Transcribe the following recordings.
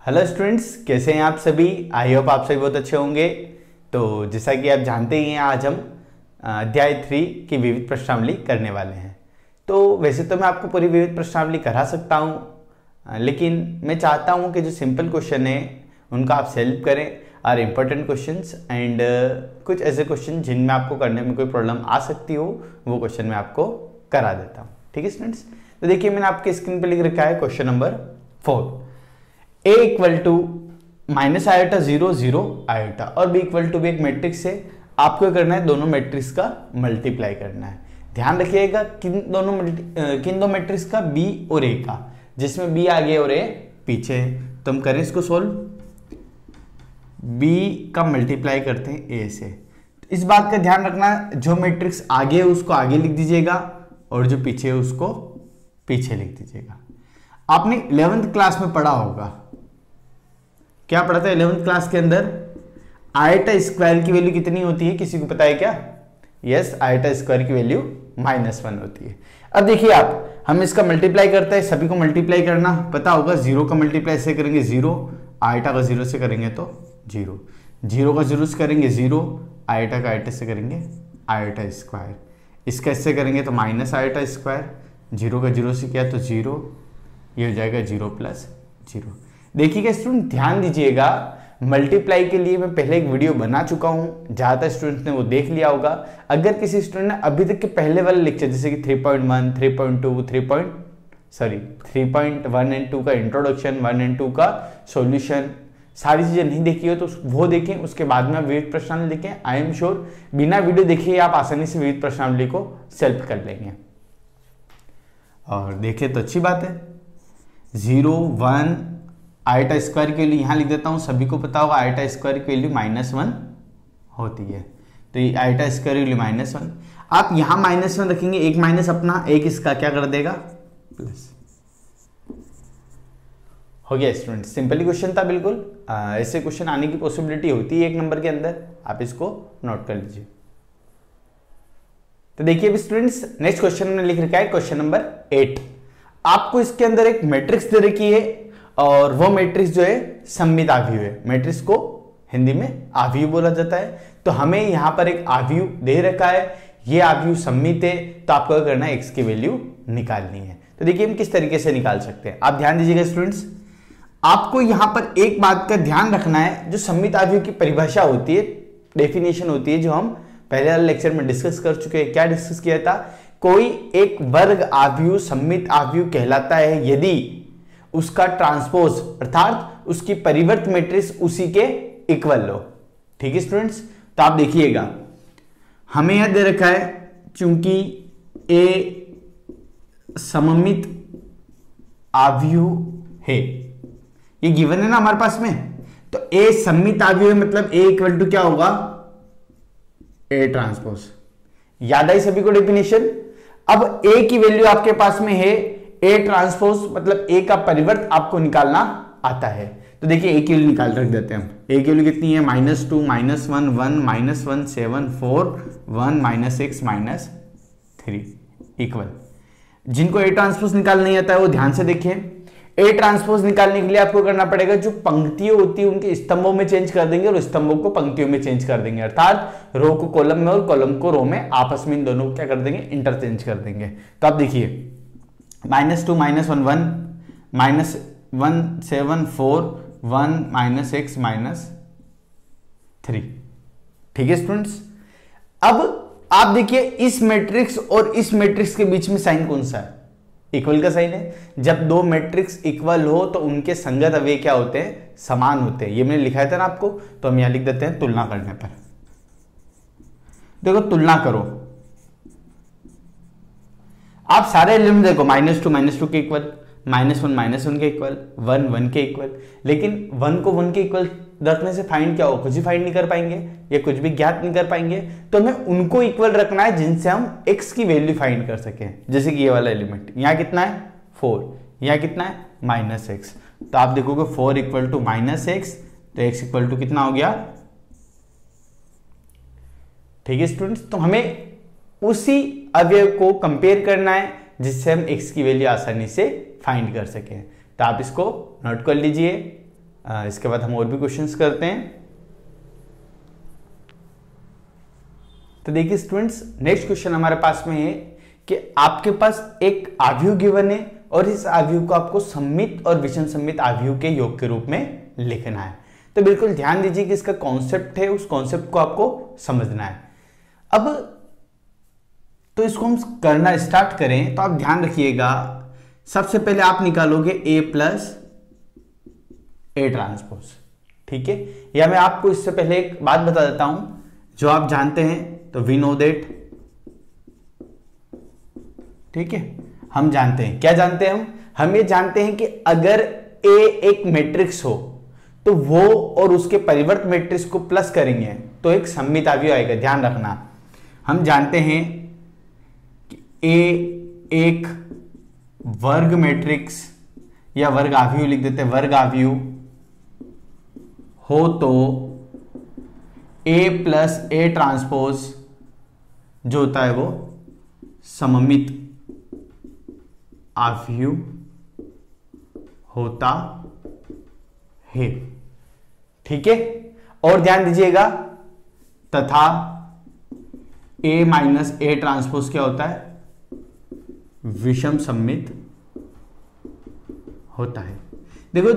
Hello students, कैसे हैं आप सभी। आई होप आप सभी बहुत अच्छे होंगे। तो जैसा कि आप जानते ही हैं, आज हम अध्याय 3 की विविध प्रश्नावली करने वाले हैं। तो वैसे तो मैं आपको पूरी विविध प्रश्नावली करा सकता हूं, लेकिन मैं चाहता हूं कि जो सिंपल क्वेश्चन है उनका आप सेल्फ करें और इम्पोर्टेंट क्वेश्चंस एंड कुछ ऐसे क्वेश्चन जिनमें आपको करने में कोई प्रॉब्लम आ सकती हो, वो क्वेश्चन मैं आपको करा देता हूँ। ठीक है स्टूडेंट्स, तो देखिए मैंने आपके स्क्रीन पर लिख रखा है question number 4। a equal to minus iota 0 0 iota और b इक्वल टू भी एक मैट्रिक्स है। आपको करना है दोनों मैट्रिक्स का मल्टीप्लाई करना है। ध्यान रखिएगा किन दो मैट्रिक्स का, b और a का, जिसमें b आगे और a पीछे है। तो हम करें इसको सोल्व। b का मल्टीप्लाई करते हैं a से। तो इस बात का ध्यान रखना, जो मैट्रिक्स आगे है उसको आगे लिख दीजिएगा और जो पीछे है उसको पीछे लिख दीजिएगा। आपने 11th क्लास में पढ़ा होगा, क्या पढ़ा था 11th क्लास के अंदर? आयोटा स्क्वायर की वैल्यू कितनी होती है, किसी को पता है क्या? यस, आयोटा स्क्वायर की वैल्यू -1 होती है। अब देखिए हम इसका मल्टीप्लाई करते हैं, सभी को मल्टीप्लाई करना पता होगा। 0 का मल्टीप्लाई से करेंगे 0, आयोटा का 0 से करेंगे तो 0, 0 का 0 से करेंगे 0, आयोटा का आयोटा से करेंगे आयोटा स्क्वायर, इसका इससे करेंगे तो माइनस आयोटा स्क्वायर, 0 का 0 से किया तो 0, ये हो जाएगा 0 + 0। देखिएगा स्टूडेंट, ध्यान दीजिएगा, मल्टीप्लाई के लिए मैं पहले एक वीडियो बना चुका हूं, ज़्यादातर स्टूडेंट्स ने वो देख लिया होगा। अगर किसी स्टूडेंट ने अभी तक के पहले वाले लेक्चर जैसे कि 3.1, 3.2, 3.1 एंड 2 का इंट्रोडक्शन, 1 एंड 2 का सॉल्यूशन, सारी चीज़ें नहीं देखी हो तो वो देखें। उसके बाद में विविध प्रश्नावली देखें। आई एम श्योर बिना वीडियो देखे आप आसानी से विविध प्रश्नावली को सेल्फ कर लेंगे। और देखें तो अच्छी बात है। 0 1 आयोटा स्क्वायर की वैल्यू यहाँ लिख देता हूँ, सभी को पता होगा आयोटा स्क्वायर की वैल्यू -1 होती है। तो ये आयोटा स्क्वायर की वैल्यू -1, आप यहाँ -1 रखेंगे, एक माइनस अपना, एक इसका क्या कर देगा, प्लस। हो गया स्टूडेंट, सिंपली क्वेश्चन था बिल्कुल। ऐसे क्वेश्चन आने की पॉसिबिलिटी होती है 1 नंबर के अंदर, आप इसको नोट कर लीजिए। तो देखिए स्टूडेंट्स, नेक्स्ट क्वेश्चन में लिख रखा है क्वेश्चन नंबर 8। आपको इसके अंदर एक मैट्रिक्स दे रखी है और वो मैट्रिक्स जो है सममित आव्यूह है। मैट्रिक्स को हिंदी में आव्यूह बोला जाता है। तो हमें यहां पर एक आव्यूह दे रखा है, ये आव्यूह सममित है, तो आपको क्या करना है, x की वैल्यू निकालनी है। तो देखिए हम किस तरीके से निकाल सकते हैं, आप ध्यान दीजिएगा स्टूडेंट्स। आपको यहां पर एक बात का ध्यान रखना है, जो सममित आव्यूह की परिभाषा होती है, डेफिनेशन होती है, जो हम पहले वाले लेक्चर में डिस्कस कर चुके हैं। क्या डिस्कस किया था? कोई एक वर्ग आव्यूह सममित आव्यूह कहलाता है यदि उसका ट्रांसपोज अर्थात उसकी परिवर्त मैट्रिक्स उसी के इक्वल हो। ठीक है स्टूडेंट्स, तो आप देखिएगा हमें यह दे रखा है, चूंकि ए सममित आव्यूह है, ये गिवन है ना हमारे पास में, तो ए सममित आव्यूह मतलब ए इक्वल टू क्या होगा, ए ट्रांसपोज। याद आई सभी को डेफिनेशन? अब ए की वैल्यू आपके पास में है, ए ट्रांसपोज मतलब ए का परिवर्त आपको निकालना आता है। तो देखिए ए की वैल्यू निकाल रख देते हैं हम। ए की वैल्यू कितनी है, -2 -1 1 -1 7 4 1 -6 -3 इक्वल। जिनको ए ट्रांसपोज निकालना नहीं आता है वो ध्यान से देखें। ए ट्रांसपोज निकालने के लिए आपको करना पड़ेगा, जो पंक्तियां होती है उनके स्तंभों में चेंज कर देंगे और स्तंभों को पंक्तियों में चेंज कर देंगे, अर्थात रो को कॉलम में और कॉलम को रो में, आपस में इन दोनों को क्या कर देंगे, इंटरचेंज कर देंगे। तो आप देखिए -2 -1 1 -1 7 4 1 -6 -3। ठीक है स्टूडेंट्स, अब आप देखिए इस मैट्रिक्स और इस मैट्रिक्स के बीच में साइन कौन सा है, इक्वल का साइन है। जब दो मैट्रिक्स इक्वल हो तो उनके संगत अवयव क्या होते हैं, समान होते हैं। ये मैंने लिखा था ना आपको, तो हम यहां लिख देते हैं तुलना करने पर। देखो तुलना करो, आप सारे एलिमेंट देखो, -2 -2 के इक्वल, -1 -1 के इक्वल, 1 1 के इक्वल, लेकिन 1 को 1 के इक्वल रखने से फाइंड क्या हो, कुछ ही फाइंड नहीं कर पाएंगे या कुछ भी ज्ञात नहीं कर पाएंगे। तो हमें उनको इक्वल रखना है जिनसे हम x की वैल्यू फाइंड कर सकें। जैसे कि ये वाला एलिमेंट यहां कितना है 4, यहां कितना है -x, तो आप देखोगे 4 = -x, तो x = कितना हो गया। ठीक है स्टूडेंट्स, तो हमें उसी अवयव को कंपेयर करना है जिससे हम x की वैल्यू आसानी से फाइंड कर सकें। तो आप इसको नोट कर लीजिए। इसके बाद हम और भी क्वेश्चंस करते हैं। तो देखिए स्टूडेंट्स, नेक्स्ट क्वेश्चन हमारे पास में है कि आपके पास एक आव्यूह गिवन है और इस आव्यूह को आपको सममित और विषम सममित आव्यूह के योग के रूप में लिखना है। तो बिल्कुल ध्यान दीजिए कि इसका कॉन्सेप्ट है, उस कॉन्सेप्ट को आपको समझना है। अब तो इसको हम करना स्टार्ट करें तो आप ध्यान रखिएगा, सबसे पहले आप निकालोगे A प्लस ए ट्रांसपोज, ठीक है। या मैं आपको इससे पहले एक बात बता देता हूं जो आप जानते हैं, तो वी नो दैट, ठीक है, हम जानते हैं। क्या जानते हैं हम ये जानते हैं कि अगर A एक मैट्रिक्स हो तो वो और उसके परिवर्त मैट्रिक्स को प्लस करेंगे तो एक सममित आव्यूह आएगा। ध्यान रखना, हम जानते हैं कि A एक वर्ग मैट्रिक्स या वर्ग आव्यूह लिख देते हैं, वर्ग आव्यूह हो तो A प्लस ए ट्रांसपोज जो होता है वो सममित आव्यूह होता है, ठीक है। और ध्यान दीजिएगा, तथा A माइनस ए ट्रांसपोज क्या होता है, विषम सममित होता है। देखो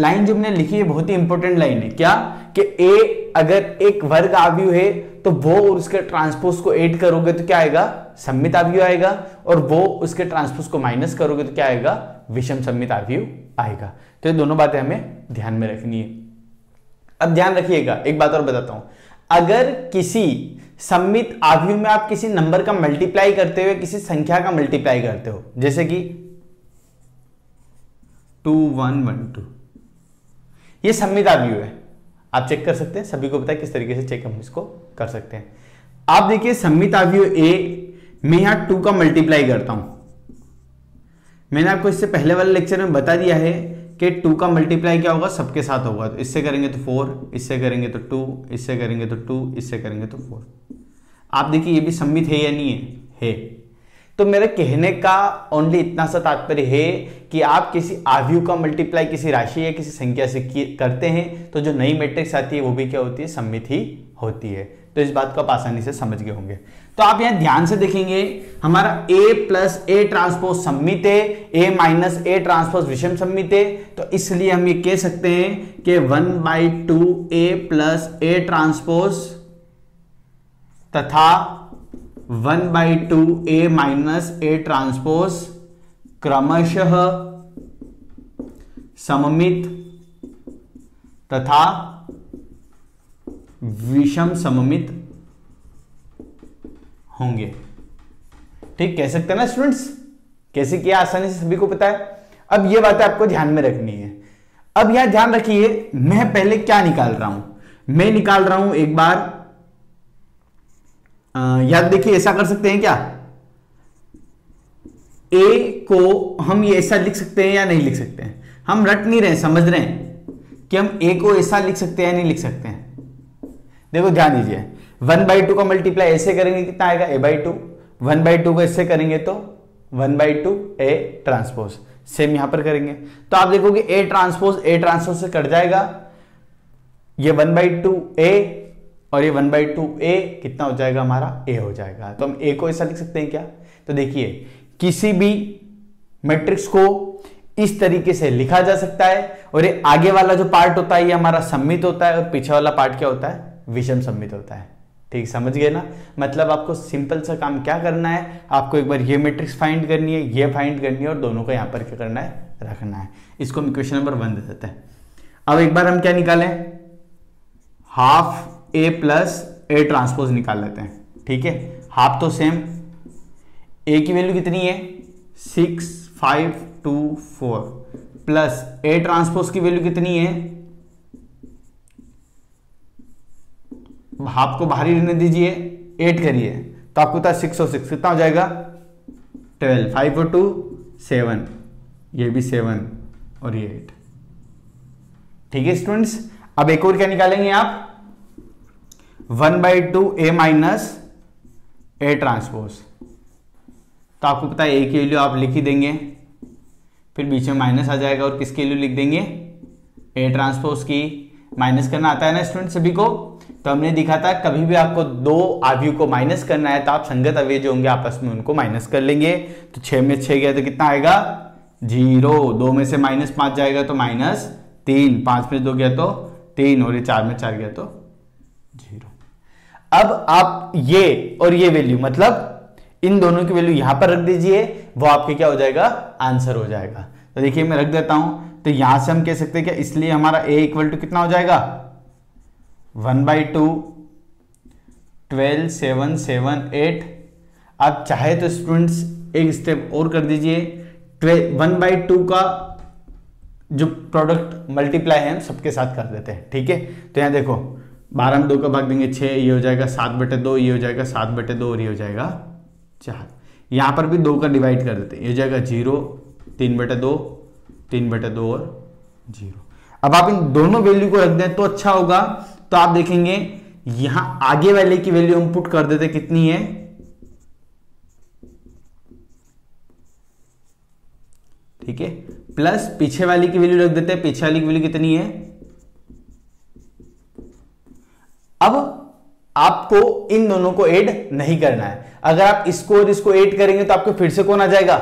लाइन जो मैंने लिखी है बहुत ही इंपॉर्टेंट लाइन है, क्या कि A अगर एक वर्ग आव्यूह है तो वो और उसके ट्रांसपोज को ऐड करोगे तो क्या आएगा, सममित आव्यूह आएगा, और वो उसके ट्रांसपोज को माइनस करोगे तो क्या आएगा, विषम सममित आव्यूह आएगा। तो ये दोनों बातें हमें ध्यान में रखनी है। अब ध्यान रखिएगा, एक बात और बताता हूं, अगर किसी सममित आव्यूह में आप किसी नंबर का मल्टीप्लाई करते हुए किसी संख्या का मल्टीप्लाई करते हो, जैसे कि 2 1 1 2, ये सममित आव्यूह है, आप चेक कर सकते हैं। सभी को पता है किस तरीके से चेक हम इसको कर सकते हैं। आप देखिए सममित आव्यूह A मैं यहां 2 का मल्टीप्लाई करता हूं, मैंने आपको इससे पहले वाले लेक्चर में बता दिया है कि 2 का मल्टीप्लाई क्या होगा, सबके साथ होगा। तो इससे करेंगे तो 4, इससे करेंगे तो 2, इससे करेंगे तो 2, इससे करेंगे तो 4। आप देखिए ये भी सममित है या नहीं है, है। तो मेरे कहने का ओनली इतना सा तात्पर्य है कि आप किसी आव्यूह का मल्टीप्लाई किसी राशि या किसी संख्या से करते हैं तो जो नई मैट्रिक्स आती है वो भी क्या होती है, सममित ही होती है। तो इस बात को आप आसानी से समझ गए होंगे। तो आप यहां ध्यान से देखेंगे, हमारा A प्लस ए ट्रांसपोज सममित है, A माइनस ए ट्रांसपोज विषम सममित है। तो इसलिए हम ये कह सकते हैं कि 1/2 A प्लस ए ट्रांसपोज तथा 1/2 A माइनस ए ट्रांसपोज क्रमशः सममित तथा विषम सममित होंगे। ठीक कह सकते हैं ना स्टूडेंट्स, कैसे किया आसानी से सभी को पता है। अब ये बातें आपको ध्यान में रखनी है। अब यहां ध्यान रखिए, मैं पहले क्या निकाल रहा हूं, मैं निकाल रहा हूं एक बार याद देखिए, ऐसा कर सकते हैं क्या, A को हम ये ऐसा लिख सकते हैं या नहीं लिख सकते हैं, हम रट नहीं रहे, समझ रहे हैं कि हम A को ऐसा लिख सकते हैं या नहीं लिख सकते हैं। देखो ध्यान दीजिए, 1/2 का मल्टीप्लाई ऐसे करेंगे कितना आएगा, A/2, 1/2 को ऐसे करेंगे तो 1/2 A ट्रांसपोज, सेम यहां पर करेंगे तो आप देखोगे A ट्रांसपोज से कट जाएगा, ये 1/2 A और ये 1/2 A कितना हो जाएगा, हमारा A हो जाएगा। तो हम A को ऐसा लिख सकते हैं क्या, तो देखिए किसी भी मैट्रिक्स को इस तरीके से लिखा जा सकता है, और ये आगे वाला जो पार्ट होता है ये हमारा सममित होता है और पीछे वाला पार्ट क्या होता है, विषम सममित होता है। ठीक समझ गए ना, मतलब आपको सिंपल सा काम क्या करना है, आपको एक बार ये मैट्रिक्स फाइंड करनी है, ये फाइंड करनी है और दोनों को यहां पर क्या करना है, रखना है। इसको हम इक्वेशन नंबर 1 दे देते हैं। अब एक बार हम क्या निकालें, half A plus A transpose निकाल लेते हैं। ठीक है, हाफ तो सेम, A की वैल्यू कितनी है 6 5 2 4 प्लस ए ट्रांसपोज की वैल्यू कितनी है, हाफ को बाहर ही रहने दीजिए, 8 करिए तो आपको पता है 6 और 6 कितना हो जाएगा 12, 5 और 2 7, ये भी 7 और ये 8। ठीक है स्टूडेंट्स, अब एक और क्या निकालेंगे आप, 1/2 A माइनस ए ट्रांसपोज। तो आपको पता है A की वैल्यू आप लिख ही देंगे, फिर बीच में माइनस आ जाएगा और किसकी वैल्यू लिख देंगे, ए ट्रांसपोज की माइनस करना आता है ना स्टूडेंट सभी को। तो हमने दिखा था कभी भी आपको दो अवयव को माइनस करना है तो आप संगत अवयव जो होंगे आपस में उनको माइनस कर लेंगे। तो 6 में 6 गया तो कितना आएगा 0, 2 में से -5 जाएगा तो -3, 5 में 2 गया तो 3 और ये 4 में 4 गया तो 0। अब आप ये और ये वैल्यू मतलब इन दोनों की वैल्यू यहां पर रख दीजिए, वो आपके क्या हो जाएगा आंसर हो जाएगा। तो देखिए मैं रख देता हूं, तो यहां से हम कह सकते हैं कि इसलिए हमारा a इक्वल टू कितना हो जाएगा 1/2 12 7 7 8। आप चाहे तो स्टूडेंट्स एक स्टेप और कर दीजिए, 1/2 का जो प्रोडक्ट मल्टीप्लाई है हम सबके साथ कर देते हैं, ठीक है। तो यहां देखो 12 में 2 का भाग देंगे 6, ये हो जाएगा 7/2, ये हो जाएगा 7/2 और ये हो जाएगा 4। यहां पर भी 2 का डिवाइड कर देते हैं, ये हो जाएगा 0, 3/2, 3/2 और 0। अब आप इन दोनों वैल्यू को रख दें तो अच्छा होगा। तो आप देखेंगे यहां आगे वाले की वैल्यू हम पुट कर देते कितनी है, ठीक है, प्लस पीछे वाली की वैल्यू रख देते हैं, पीछे वाली की वैल्यू कितनी है। अब आपको इन दोनों को ऐड नहीं करना है। अगर आप इसको और इसको ऐड करेंगे तो आपको फिर से कौन आ जाएगा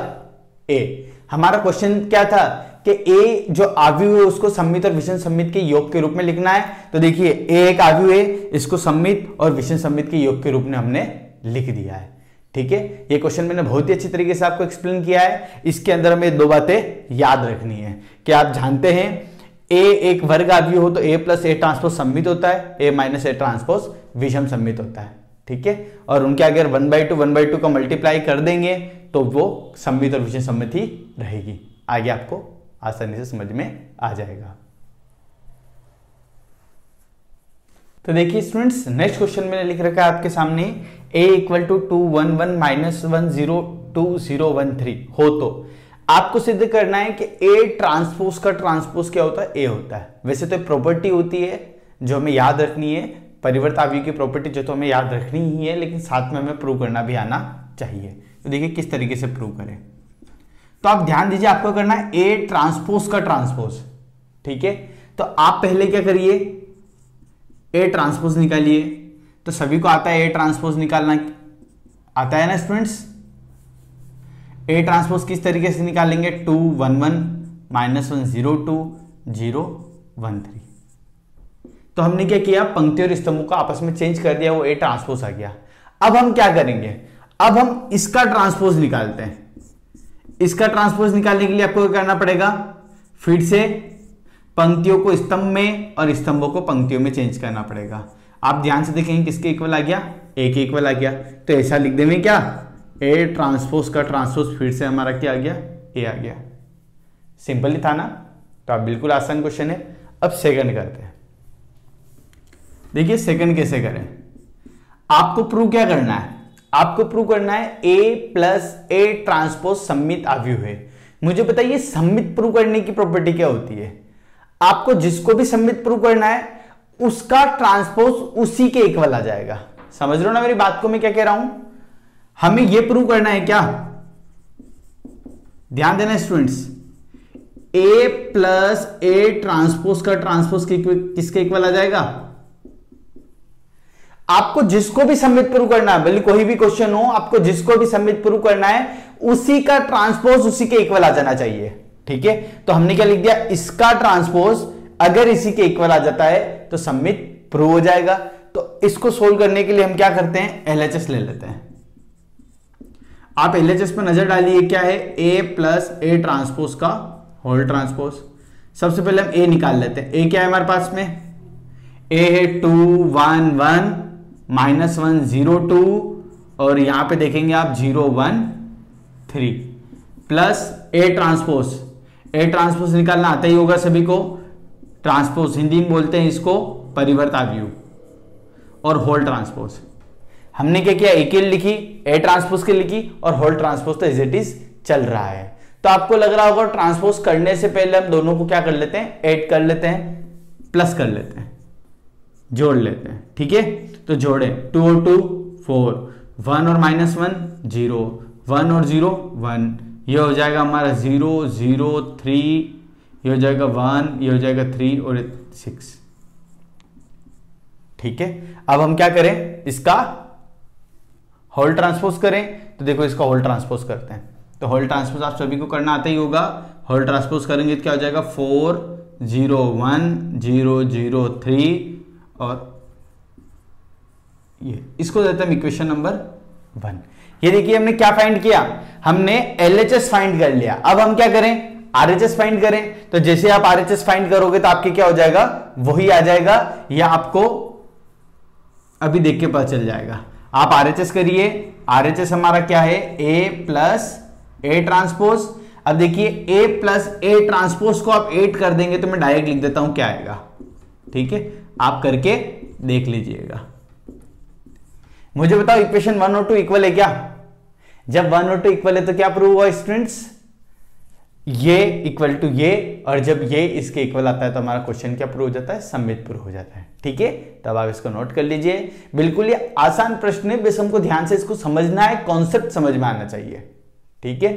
a। हमारा क्वेश्चन क्या था कि a जो अवयव है उसको सममित और विषम सममित के योग के रूप में लिखना है। तो देखिए a एक अवयव है, इसको सममित और विषम सममित के योग के रूप में हमने लिख दिया है, ठीक है। ये क्वेश्चन मैंने बहुत ही अच्छी तरीके से आपको एक्सप्लेन किया है। इसके अंदर हमें दो बातें याद रखनी है कि आप जानते हैं a एक वर्ग अवयव हो तो a प्लस a ट्रांसपोज सममित होता है, a माइनस a ट्रांसपोज विषम सममित होता है, ठीक है। और उनके अगर 1/2 का मल्टीप्लाई कर देंगे तो वो सममित और विषम सममित ही रहेगी। आगे आपको आसानी से समझ में आ जाएगा। तो देखिए स्टूडेंट्स नेक्स्ट क्वेश्चन मैंने लिख रखा है आपके सामने, a इक्वल टू 211 माइनस 102013 हो तो आपको सिद्ध करना है कि a ट्रांसपोज का ट्रांसपोज क्या होता है, a होता है। वैसे तो प्रॉपर्टी होती है जो हमें याद रखनी है, परिवर्त अवयव की प्रॉपर्टी जो तो हमें याद रखनी ही है, लेकिन साथ में हमें प्रूव करना भी आना चाहिए। तो देखिए किस तरीके से प्रूव करें। तो आप ध्यान दीजिए, आपको करना है a ट्रांसपोज का ट्रांसपोज, ठीक है। तो आप पहले क्या करिए, a ट्रांसपोज निकालिए। तो सभी को आता है a ट्रांसपोज निकालना, आता है ना स्टूडेंट्स। a ट्रांसपोज किस तरीके से निकालेंगे, 211 माइनस 102013। तो हमने क्या किया, पंक्ति और स्तंभों को आपस में चेंज कर दिया, वो a ट्रांसपोज आ गया। अब हम क्या करेंगे, अब हम इसका ट्रांसपोज निकालते हैं। इसका ट्रांसपोज निकालने के लिए आपको क्या करना पड़ेगा, फिर से पंक्तियों को स्तंभ में और स्तंभों को पंक्तियों में चेंज करना पड़ेगा। आप ध्यान से देखेंगे किसके इक्वल आ गया, a के इक्वल आ गया। तो ऐसा लिख देंगे क्या, a ट्रांसपोज का ट्रांसपोज फिर से हमारा क्या आ गया, a आ गया। सिंपल ही था ना। तो आप बिल्कुल आसान क्वेश्चन है। अब सेकंड करते हैं। देखिए सेकंड कैसे करें, आपको प्रूव क्या करना है, आपको प्रूव करना है a प्लस a ट्रांसपोज सममित अवयव है। मुझे बताइए सममित प्रूव करने की प्रॉपर्टी क्या होती है। आपको जिसको भी सममित प्रूव करना है उसका ट्रांसपोज उसी के इक्वल आ जाएगा। समझ रहे हो ना मेरी बात को, मैं क्या कह रहा हूं। हमें यह प्रूव करना है क्या, ध्यान देना students, a plus a transpose का ट्रांसपोज किसके इक्वल आ जाएगा। आपको जिसको भी सममित प्रूव करना है, भले कोई भी क्वेश्चन हो, आपको जिसको भी सममित प्रूव करना है उसी का ट्रांसपोज उसी के इक्वल आ जाना चाहिए, ठीक है। तो हमने क्या लिख दिया, इसका ट्रांसपोज अगर इसी के इक्वल आ जाता है तो सममित प्रूव हो जाएगा। तो इसको सोल्व करने के लिए हम क्या करते हैं, LHS ले लेते हैं। आप LHS पर नजर डालिए, क्या है, a प्लस a ट्रांसपोज का होल ट्रांसपोज। सबसे पहले हम a निकाल लेते हैं। a क्या है हमारे पास में, a है 211 माइनस 102 और यहां पे देखेंगे आप 013 प्लस a ट्रांसपोज निकालना आता ही होगा सभी को। ट्रांसपोज हिंदी में बोलते हैं इसको परिवर्त अवयव, और होल ट्रांसपोज। हमने क्या किया, एक लिखी, a ट्रांसपोज की लिखी और होल ट्रांसपोज तो एज इट इज चल रहा है। तो आपको लग रहा होगा ट्रांसपोज करने से पहले हम दोनों को क्या कर लेते हैं, ऐड कर लेते हैं, प्लस कर लेते हैं, जोड़ लेते हैं, ठीक है। तो जोड़े 2 और 2 4, 1 और -1 0, 1 और 0 1, ये हो जाएगा हमारा 0 0 3 ये हो जाएगा 1, ये हो जाएगा 3 और 6। ठीक है, अब हम क्या करें, इसका होल ट्रांसपोज करें। तो देखो इसका होल ट्रांसपोज करते हैं। तो होल ट्रांसपोज आप सभी को करना आता ही होगा। होल ट्रांसपोज करेंगे तो क्या हो जाएगा 4 0 1 0 0 3 और ये इसको देते हैं इक्वेशन नंबर 1। ये देखिए हमने क्या फाइंड किया, हमने LHS फाइंड कर लिया। अब हम क्या करें, RHS फाइंड करें। तो जैसे आप RHS फाइंड करोगे तो आपके क्या हो जाएगा, वही आ जाएगा, या आपको अभी देख के पता चल जाएगा। आप RHS करिए। RHS हमारा क्या है, A प्लस A ट्रांसपोज। अब देखिए A प्लस A ट्रांसपोज को आप 8 कर देंगे तो मैं डायरेक्ट लिख देता हूं क्या आएगा। ठीक है, आप करके देख लीजिएगा। मुझे बताओ इक्वेशन 1 और 2 इक्वल है क्या? जब 1 और 2 इक्वल है तो क्या प्रूव हुआ स्टूडेंट्स, ये इक्वल टू ये, और जब ये इसके इक्वल आता है तो हमारा क्वेश्चन क्या प्रूव हो जाता है, सममित प्रूव हो जाता है। ठीक है, तब आप इसको नोट कर लीजिए। बिल्कुल ये आसान प्रश्न है, बस हमको ध्यान से इसको समझना है, कॉन्सेप्ट समझ में आना चाहिए। ठीक है,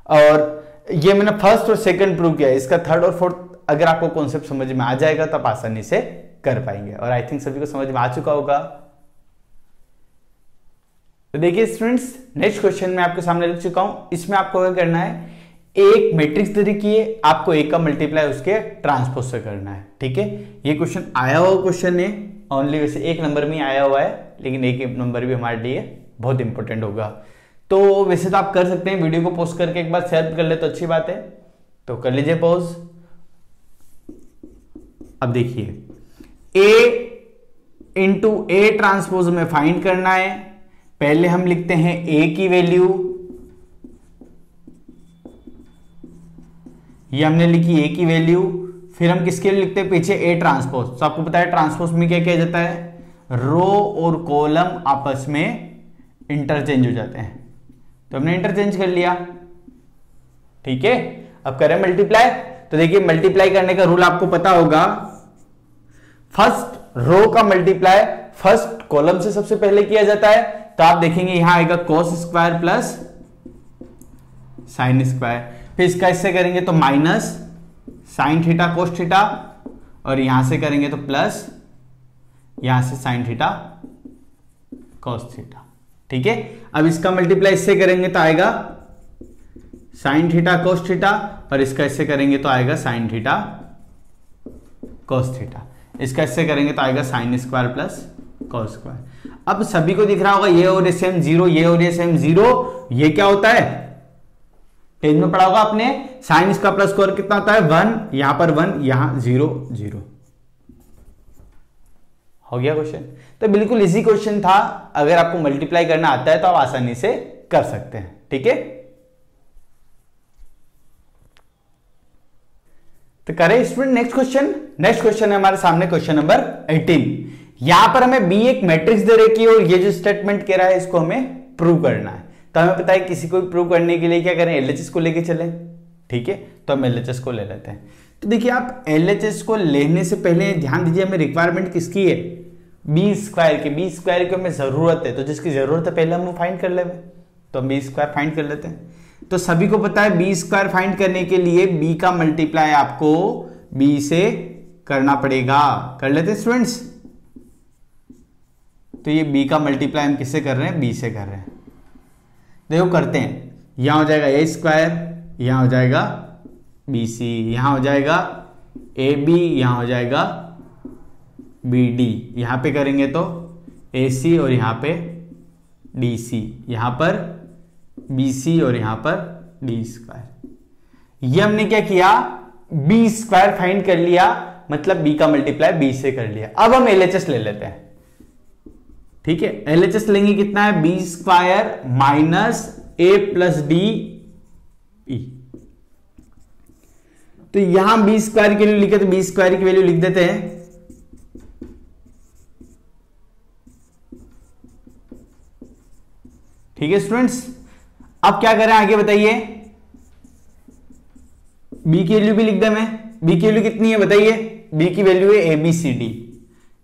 और ये मैंने फर्स्ट और सेकंड प्रूव किया, इसका थर्ड और फोर्थ अगर आपको कॉन्सेप्ट समझ में आ जाएगा तो आप आसानी से कर पाएंगे, और आई थिंक सभी को समझ में आ चुका होगा। तो देखिए स्टूडेंट्स, नेक्स्ट क्वेश्चन मैं आपके सामने लिख चुका हूं। इसमें आपको क्या करना है, एक मैट्रिक्स दे रखी है, आपको एक का मल्टीप्लाई उसके ट्रांसपोज से करना है। ठीक है, ये क्वेश्चन आया हुआ क्वेश्चन है, ओनली वैसे 1 नंबर में आया हुआ है, लेकिन 1 नंबर भी हमारे लिए बहुत इंपॉर्टेंट होगा। तो वैसे तो आप कर सकते हैं, वीडियो को पॉज करके एक बार शेयर कर ले तो अच्छी बात है, तो कर लीजिए पॉज। अब देखिए A इंटू A ट्रांसपोज में फाइंड करना है। पहले हम लिखते हैं A की वैल्यू, ये हमने लिखी A की वैल्यू, फिर हम किसके लिए लिखते हैं पीछे A ट्रांसपोज। तो आपको पता है ट्रांसपोज में क्या किया जाता है, रो और कॉलम आपस में इंटरचेंज हो जाते हैं, तो हमने इंटरचेंज कर लिया। ठीक है, अब करें मल्टीप्लाई। तो देखिए मल्टीप्लाई करने का रूल आपको पता होगा, फर्स्ट रो का मल्टीप्लाई फर्स्ट कॉलम से सबसे पहले किया जाता है। तो आप देखेंगे यहां आएगा cos square plus sine square, फिर इसका इससे करेंगे तो minus sine theta cos theta, और यहां से करेंगे तो प्लस यहां से साइन थीटा कोस थीटा। ठीक है, अब इसका मल्टीप्लाई इससे करेंगे तो आएगा साइन थीटा कोस थीटा, और इसका इससे करेंगे तो आएगा साइन थीटा कोस थीटा, इसका इससे करेंगे तो आएगा sine square plus cos square. अब सभी को दिख रहा होगा ये और ये सेम 0, ये और ये सेम 0, ये क्या होता है, पेज में पढ़ा होगा आपने, साइन इसका प्लस स्क्वायर कितना होता है 1, यहां पर 1, यहां 0 0। हो गया क्वेश्चन। तो बिल्कुल इजी क्वेश्चन था, अगर आपको मल्टीप्लाई करना आता है तो आप आसानी से कर सकते हैं। ठीक है, तो करें student next question. Next question है हमारे सामने क्वेश्चन नंबर 18। यहां पर हमें बी एक मैट्रिक्स दे रखी है और ये जो स्टेटमेंट कह रहा है इसको हमें प्रूव करना है। तो हमें पता है किसी को प्रूव करने के लिए क्या करें, LHS को लेके चले। ठीक है, तो हम LHS को ले लेते हैं। तो देखिए आप LHS को लेने से पहले ध्यान दीजिए, हमें रिक्वायरमेंट किसकी है, बी स्क्वायर की। बी स्क्वायर की हमें जरूरत है, तो जिसकी जरूरत है पहले हम वो फाइंड कर ले, तो हम बी स्क्वायर फाइंड कर लेते हैं। तो सभी को पता है बी स्क्वायर फाइंड करने के लिए बी का मल्टीप्लाई आपको बी से करना पड़ेगा। कर लेते हैं स्टूडेंट्स। तो ये बी का मल्टीप्लाई हम किससे कर रहे हैं, बी से कर रहे हैं। देखो करते हैं, यहां हो जाएगा ए स्क्वायर, यहां हो जाएगा बी सी, यहां हो जाएगा ए बी, यहां हो जाएगा बी डी, यहां पे करेंगे तो ए सी और यहां पे डी सी, यहां पर बी सी और यहां पर डी स्क्वायर। ये हमने क्या किया, बी स्क्वायर फाइंड कर लिया, मतलब बी का मल्टीप्लाई बी से कर लिया। अब हम LHS ले लेते हैं। ठीक है, LHS लेंगे कितना है, बी स्क्वायर माइनस ए प्लस डी ई। तो यहां बी स्क्वायर की वैल्यू लिखे तो बी स्क्वायर की वैल्यू लिख देते हैं। ठीक है स्टूडेंट्स, अब क्या करें आगे बताइए, बी की वैल्यू भी लिख दे मैं। बी की वैल्यू कितनी है बताइए, बी की वैल्यू है a b c d.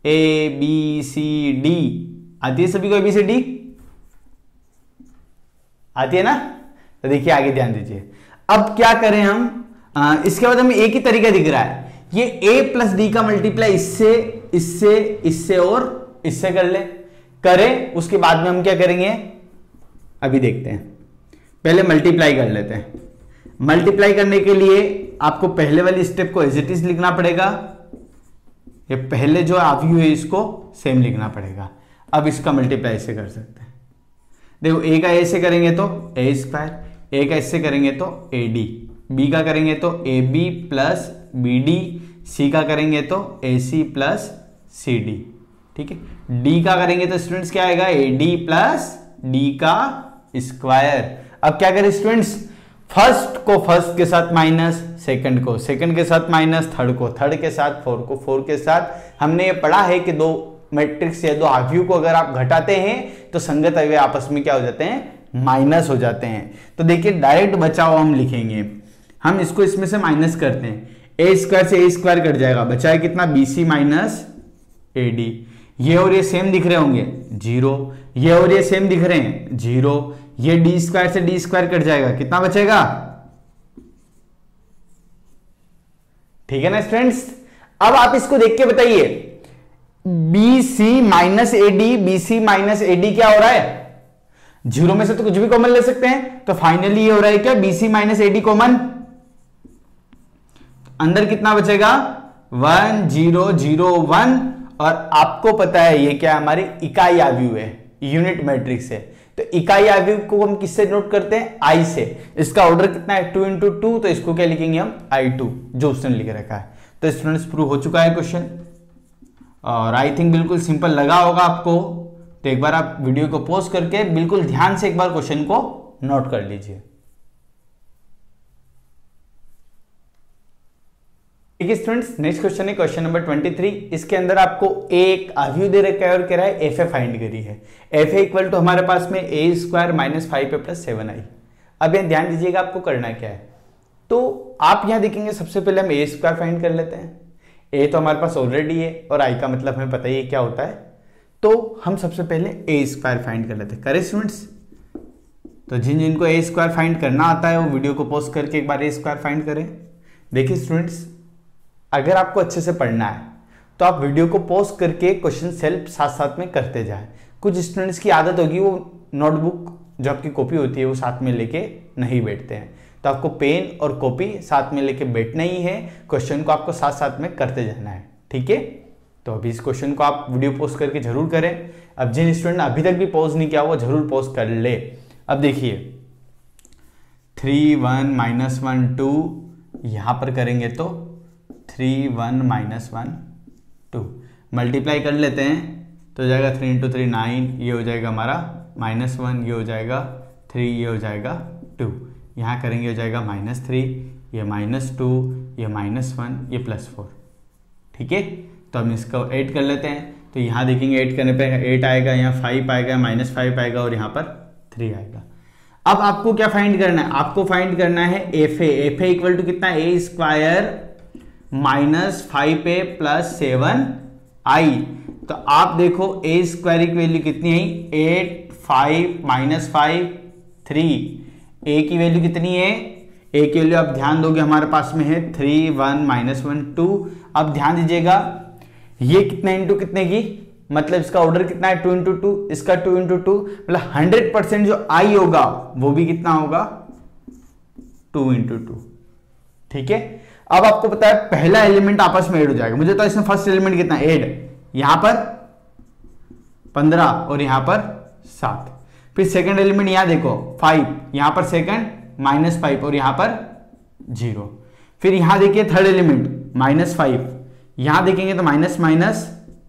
A b c d आती है सभी को, ए बी सी डी आती है ना। तो देखिए आगे ध्यान दीजिए, अब क्या करें हम, इसके बाद हमें एक ही तरीका दिख रहा है, ये a प्लस डी का मल्टीप्लाई इससे इससे इससे और इससे कर ले, करें उसके बाद में हम क्या करेंगे अभी देखते हैं। पहले मल्टीप्लाई कर लेते हैं। मल्टीप्लाई करने के लिए आपको पहले वाली स्टेप को एज इट इज लिखना पड़ेगा, ये पहले जो अवयव है इसको सेम लिखना पड़ेगा। अब इसका मल्टीप्लाई ऐसे कर सकते हैं, देखो a का a से करेंगे तो a स्क्वायर, a का इससे करेंगे तो ad, b का करेंगे तो ab प्लस bd, c का करेंगे तो ac प्लस cd, ठीक है। d का करेंगे तो स्टूडेंट्स क्या आएगा ad प्लस d का स्क्वायर। अब क्या करें स्टूडेंट्स, फर्स्ट को फर्स्ट के साथ माइनस, सेकंड को सेकंड के साथ माइनस, थर्ड को थर्ड के साथ, फोर को फोर के साथ। हमने ये पढ़ा है कि दो मैट्रिक्स या दो अवयव को अगर आप घटाते हैं तो संगत अवयव आपस में क्या हो जाते हैं, माइनस हो जाते हैं। तो देखिए डायरेक्ट बचाव हम लिखेंगे, हम इसको इसमें से माइनस करते हैं, ए स्क्वायर से ए स्क्वायर कट जाएगा, बचा है कितना bc माइनस ad। ये और ये सेम दिख रहे होंगे जीरो, ये और ये सेम दिख रहे हैं जीरो, ये डी स्क्वायर से डी स्क्वायर कट जाएगा, कितना बचेगा, ठीक है ना स्टूडेंट्स। अब आप इसको देख के बताइए, bc minus a d, bc minus a d क्या हो रहा है, जीरो में से तो कुछ भी कॉमन ले सकते हैं, तो फाइनली ये हो रहा है क्या bc माइनस एडी कॉमन, अंदर कितना बचेगा 1 0 0 1। और आपको पता है ये क्या हमारी इकाई अवयव है, यूनिट मैट्रिक्स है, तो इकाई अवयव को हम किससे नोट करते हैं, i से। इसका ऑर्डर कितना है 2 × 2, तो इसको क्या लिखेंगे हम i2, जो उसने लिख रखा है। तो स्टूडेंट्स प्रूव हो चुका है क्वेश्चन, और आई थिंक बिल्कुल सिंपल लगा होगा आपको। तो एक बार आप वीडियो को पॉज करके बिल्कुल ध्यान से एक बार क्वेश्चन को नोट कर लीजिए। ठीक है स्टूडेंट्स, नेक्स्ट क्वेश्चन है क्वेश्चन नंबर 23। इसके अंदर आपको एक अवयव दे रखा है और कह रहा है एफ ए फाइंड करी है। एफ ए इक्वल टू हमारे पास में ए square minus 5a plus 7i। अब यहाँ ध्यान दीजिएगा आपको करना क्या है, तो आप यहाँ देखेंगे सबसे पहले हम ए स्क्वायर फाइंड कर लेते हैं। ए तो हमारे पास ऑलरेडी है और आई का मतलब हमें पता ही है क्या होता है, तो हम सबसे पहले ए स्क्वायर फाइंड कर लेते हैं। करें स्टूडेंट्स, तो जिन जिनको ए स्क्वायर फाइंड करना आता है वो वीडियो को पॉज करके एक बार ए स्क्वायर फाइंड करें। देखिए स्टूडेंट्स, अगर आपको अच्छे से पढ़ना है तो आप वीडियो को पॉज करके क्वेश्चन सेल्फ साथ साथ में करते जाएं। कुछ स्टूडेंट्स की आदत होगी वो नोटबुक जो आपकी कॉपी होती है वो साथ में लेके नहीं बैठते हैं, तो आपको पेन और कॉपी साथ में लेके बैठना ही है, क्वेश्चन को आपको साथ साथ में करते जाना है, ठीक है। तो अभी इस क्वेश्चन को आप वीडियो पॉज करके जरूर करें। अब जिन स्टूडेंट ने अभी तक भी पॉज नहीं किया वो जरूर पॉज कर ले। अब देखिए 3 1 -1 2, यहां पर करेंगे तो 3 1 -1 2, मल्टीप्लाई कर लेते हैं तो हो जाएगा 3 × 3 9, ये हो जाएगा हमारा -1, ये हो जाएगा 3, ये हो जाएगा 2, यहाँ करेंगे हो जाएगा -3, ये -2, ये -1, ये +4, ठीक है। तो हम इसको ऐड कर लेते हैं, तो यहाँ देखेंगे ऐड करने पे 8 आएगा, यहाँ 5 आएगा, -5 आएगा और यहाँ पर 3 आएगा। अब आपको क्या फाइंड करना है, आपको फाइंड करना है f a. F a equal to कितना, a square -5a plus 7i। तो आप देखो ए स्क्वायर की वैल्यू कितनी है, 8 5 -5 3, ए की वैल्यू कितनी है, ए की वैल्यू आप ध्यान दोगे हमारे पास में है 3 1 -1 2। अब ध्यान दीजिएगा ये कितने इंटू कितने की, मतलब इसका ऑर्डर कितना है 2 × 2, इसका 2 × 2, मतलब 100% जो आई होगा वो भी कितना होगा 2 × 2, ठीक है। अब आपको पता है पहला एलिमेंट आपस में ऐड हो जाएगा, मुझे तो इसमें फर्स्ट एलिमेंट कितना ऐड, यहां पर 15 और यहां पर 7, फिर सेकंड एलिमेंट यहां देखो 5, यहां पर सेकंड -5 और यहां पर 0, फिर यहां देखिए थर्ड एलिमेंट -5, यहां देखेंगे तो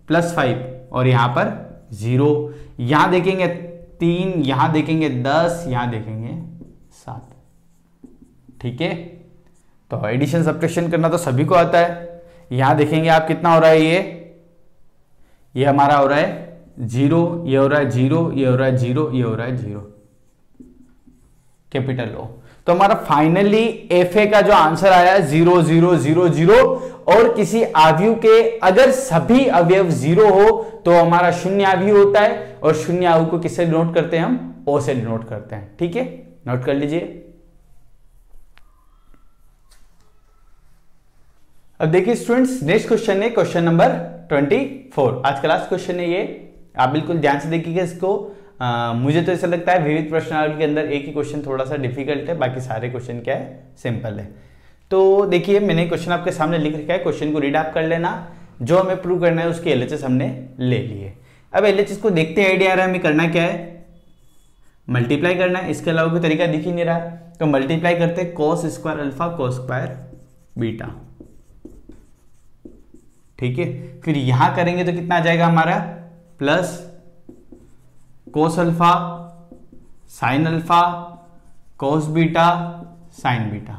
+5 और यहां पर 0, यहां देखेंगे 3, यहां देखेंगे 10, यहां देखेंगे 7, ठीक है। तो एडिशन सब्ट्रैक्शन करना तो सभी को आता है। यहां देखेंगे आप कितना हो रहा है, ये हमारा हो रहा है 0, ये हो रहा है 0, ये हो रहा है 0, ये हो रहा है 0, कैपिटल O। तो हमारा फाइनली एफ ए का जो आंसर आया है 0 0 0 0, और किसी अवयव के अगर सभी अवयव 0 हो तो हमारा शून्य अवयव होता है, और शून्य अवयव को किससे डिनोट करते हैं, हम O से डिनोट करते हैं, ठीक है। नोट कर लीजिए। अब देखिए स्टूडेंट्स, नेक्स्ट क्वेश्चन है क्वेश्चन नंबर 24। आज का लास्ट क्वेश्चन है ये, आप बिल्कुल ध्यान से देखिएगा इसको। मुझे तो ऐसा लगता है विविध प्रश्नावली के अंदर एक ही क्वेश्चन थोड़ा सा डिफिकल्ट है, बाकी सारे क्वेश्चन क्या है, सिंपल है। तो देखिए मैंने क्वेश्चन आपके सामने लिख रखा है, क्वेश्चन को रीड आप कर लेना। जो हमें प्रूव करना है उसके एलएचएस हमने ले लिए। अब एलएचएस को देखते हैं, आइडिया आ रहा है हमें करना क्या है, मल्टीप्लाई करना है। इसके अलावा कोई तरीका दिख ही नहीं रहा, तो मल्टीप्लाई करते हैं cos square alpha cos square beta, ठीक है। फिर यहां करेंगे तो कितना आ जाएगा हमारा, plus cos alpha sine alpha cos beta sine beta,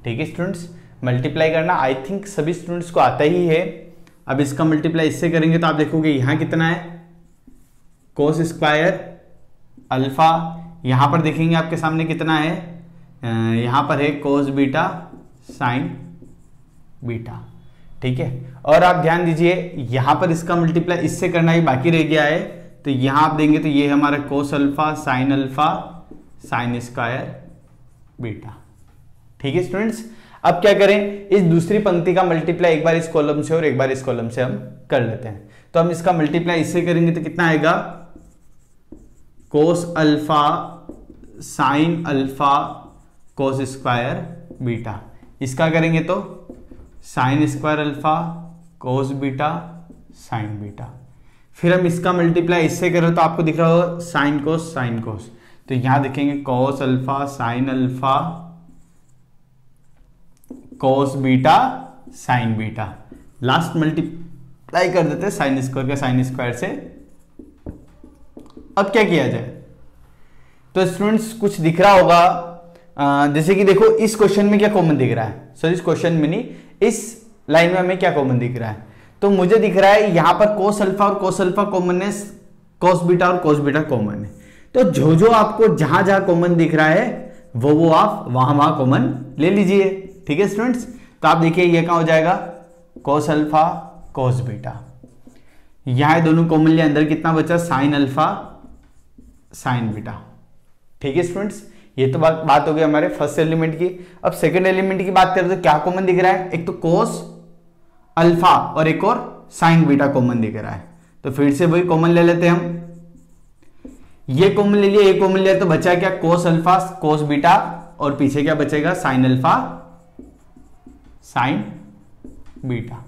ठीक है स्टूडेंट्स। मल्टीप्लाई करना आई थिंक सभी स्टूडेंट्स को आता ही है। अब इसका मल्टीप्लाई इससे करेंगे तो आप देखोगे यहां कितना है, cos स्क्वायर अल्फा, यहां पर देखेंगे आपके सामने कितना है, यहां पर है cos बीटा साइन बीटा, ठीक है। और आप ध्यान दीजिए यहां पर इसका मल्टीप्लाई इससे करना ही बाकी रह गया है, तो यहां आप देंगे तो ये हमारा cos alpha sine square beta, ठीक है स्टूडेंट्स। अब क्या करें, इस दूसरी पंक्ति का मल्टीप्लाई एक बार इस कॉलम से और एक बार इस कॉलम से हम कर लेते हैं। तो हम इसका मल्टीप्लाई इससे करेंगे तो कितना आएगा, cos alpha sine alpha cos square beta. इसका करेंगे तो sine square alpha cos beta sine beta. फिर हम इसका मल्टीप्लाई इससे करें तो आपको दिख रहा होगा साइन कोस, तो यहां देखेंगे cos alpha sine alpha cos beta sine beta. Last multiply कर देते हैं साइन स्क्वायर का साइन स्क्वायर से। अब क्या किया जाए, तो स्टूडेंट्स कुछ दिख रहा होगा, जैसे कि देखो इस क्वेश्चन में क्या कॉमन दिख रहा है, सॉरी इस क्वेश्चन में नहीं, इस लाइन में हमें क्या कॉमन दिख रहा है, तो मुझे दिख रहा है यहां पर cos अल्फा और cos अल्फा कॉमन है, cos बीटा और cos बीटा कॉमन है। तो जो आपको जहां जहां कॉमन दिख रहा है वो आप वहां कॉमन ले लीजिए, ठीक है स्टूडेंट्स। तो आप देखिए ये क्या हो जाएगा, cos अल्फा cos बीटा, यहां दोनों कॉमन ले, अंदर कितना बचा, साइन अल्फा साइन बीटा, ठीक है स्टूडेंट्स। ये तो बात हो गई हमारे फर्स्ट एलिमेंट की। अब सेकंड एलिमेंट की बात करें तो क्या कॉमन दिख रहा है, एक तो cos अल्फा और एक और साइन बीटा कॉमन दिख रहा है, तो फिर से वही कॉमन ले लेते हैं हम। ये कॉमन ले लिया, ये कॉमन लिया, तो बचा क्या, cos अल्फा cos बीटा, और पीछे क्या बचेगा, साइन अल्फा साइन बीटा,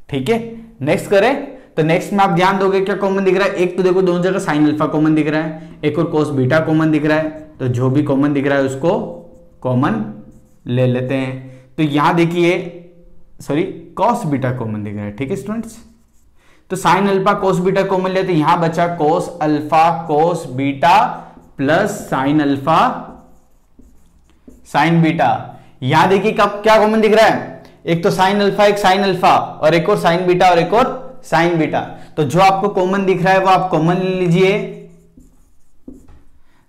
ठीक है। नेक्स्ट करें तो नेक्स्ट में आप ध्यान दोगे क्या कॉमन दिख रहा है, एक तो देखो दोनों जगह साइन अल्फा कॉमन दिख रहा है, एक और cos बीटा कॉमन दिख रहा है, तो जो भी कॉमन दिख रहा है उसको कॉमन ले लेते हैं। तो यहां देखिए सॉरी cos बीटा कॉमन दिख रहा है, ठीक है स्टूडेंट्स। तो sine alpha cos beta common लिया, तो यहां बचा cos alpha cos beta plus sine alpha sign beta. यहां देखिए कब क्या कॉमन दिख रहा है, एक तो साइन अल्फा एक साइन अल्फा, और एक और साइन बीटा और एक और साइन बीटा। तो जो आपको कॉमन दिख रहा है वो आप कॉमन ले लीजिए,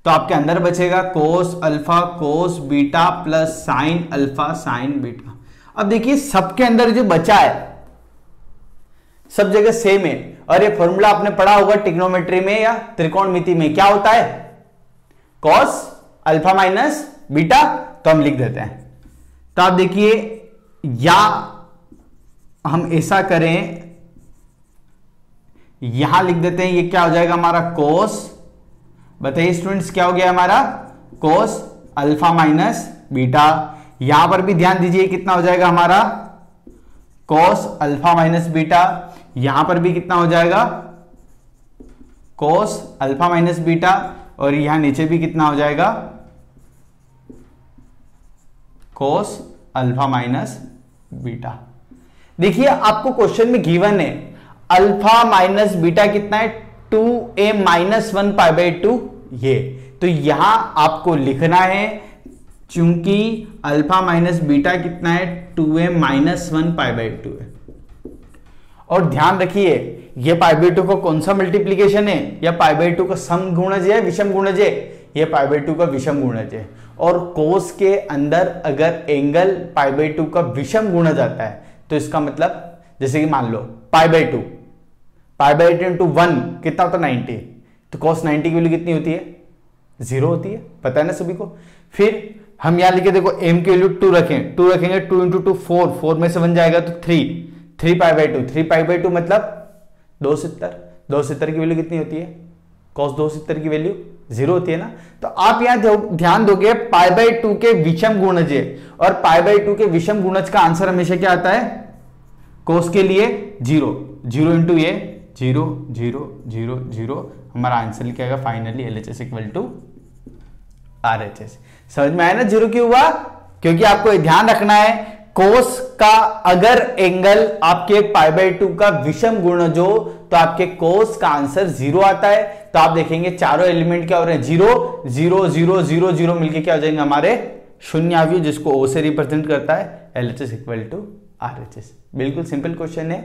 तो आपके अंदर बचेगा cos alpha cos beta plus sine alpha sign beta. अब देखिए सबके अंदर जो बचा है सब जगह सेम है, और ये फॉर्मूला आपने पढ़ा होगा ट्रिग्नोमेट्री में या त्रिकोणमिति में, क्या होता है, cos अल्फा माइनस बीटा, तो हम लिख देते हैं। तो आप देखिए या हम ऐसा करें, यहां लिख देते हैं, ये क्या हो जाएगा हमारा cos, बताइए स्टूडेंट्स क्या हो गया हमारा, cos अल्फा माइनस बीटा। यहां पर भी ध्यान दीजिए कितना हो जाएगा हमारा cos अल्फा माइनस बीटा, यहां पर भी कितना हो जाएगा cos अल्फा माइनस बीटा, और यहां नीचे भी कितना हो जाएगा cos अल्फा माइनस बीटा। देखिए आपको क्वेश्चन में गिवन है अल्फा माइनस बीटा कितना है, 2a माइनस 1 पाई बाई 2, ये तो यहां आपको लिखना है, चूंकि अल्फा माइनस बीटा कितना है, 2a माइनस 1 पाई बाई 2 है। और ध्यान रखिए ये पाई बाई 2 का कौन सा मल्टीप्लीकेशन है, या पाई बाई 2 का सम गुणज है विषम गुणज है, ये पाई बाई 2 का विषम गुणज है। और कोस के अंदर अगर एंगल पाई बाई 2 का विषम गुणज आता है तो इसका मतलब, जैसे कि मान लो पाई बाई 2 इंटू 1 कितना होता है 90, तो cos 90 की वैल्यू कितनी होती है, 0 होती है, पता है ना सभी को। फिर हम यहाँ लिखे देखो m की वैल्यू 2 रखें, 2 रखेंगे, 2 इंटू 2 4, 4 में से 1 जाएगा तो 3 पाई बाई 2, 3 पाई बाई 2 मतलब 270, 270 की वैल्यू कितनी होती है, cos 270 की वैल्यू 0 होती है ना। तो आप यहां ध्यान दोगे पाई बाई 2 के विषम गुणज है, और पाई बाई 2 के विषम गुणज का आंसर हमेशा क्या आता है, cos के लिए 0, 0 इंटू ये 0 0 0 0, हमारा आंसर क्या आएगा finally LHS equal to RHS। समझ में आया ना 0 क्यों हुआ, क्योंकि आपको ध्यान रखना है कोस का अगर एंगल आपके पाई बाई 2 का विषम गुणज हो तो आपके कोस का आंसर 0 आता है। तो आप देखेंगे चारों एलिमेंट क्या हो रहे हैं 0 0 0 0 0 मिलके क्या हो जाएंगे हमारे शून्यावयव, जिसको O से रिप्रेजेंट करता है LHS इक्वल टू RHS। बिल्कुल सिंपल क्वेश्चन है,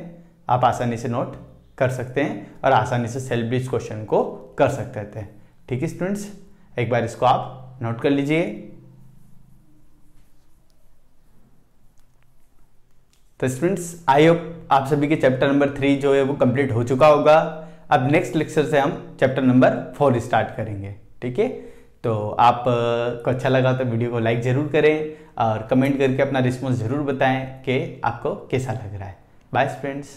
आप आसानी से नोट कर सकते हैं और आसानी से सेल्फ बेस्ड क्वेश्चन को कर सकते हैं। ठीक है स्टूडेंट्स, एक बार इसको आप नोट कर लीजिए। तो स्टूडेंट्स आई होप आप सभी के चैप्टर नंबर 3 जो है वो कंप्लीट हो चुका होगा। अब नेक्स्ट लेक्चर से हम चैप्टर नंबर 4 स्टार्ट करेंगे। ठीक है, तो आप को अच्छा लगा तो वीडियो को लाइक जरूर करें और कमेंट करके अपना रिस्पॉन्स जरूर बताएं कि आपको कैसा लग रहा है। Bye friends.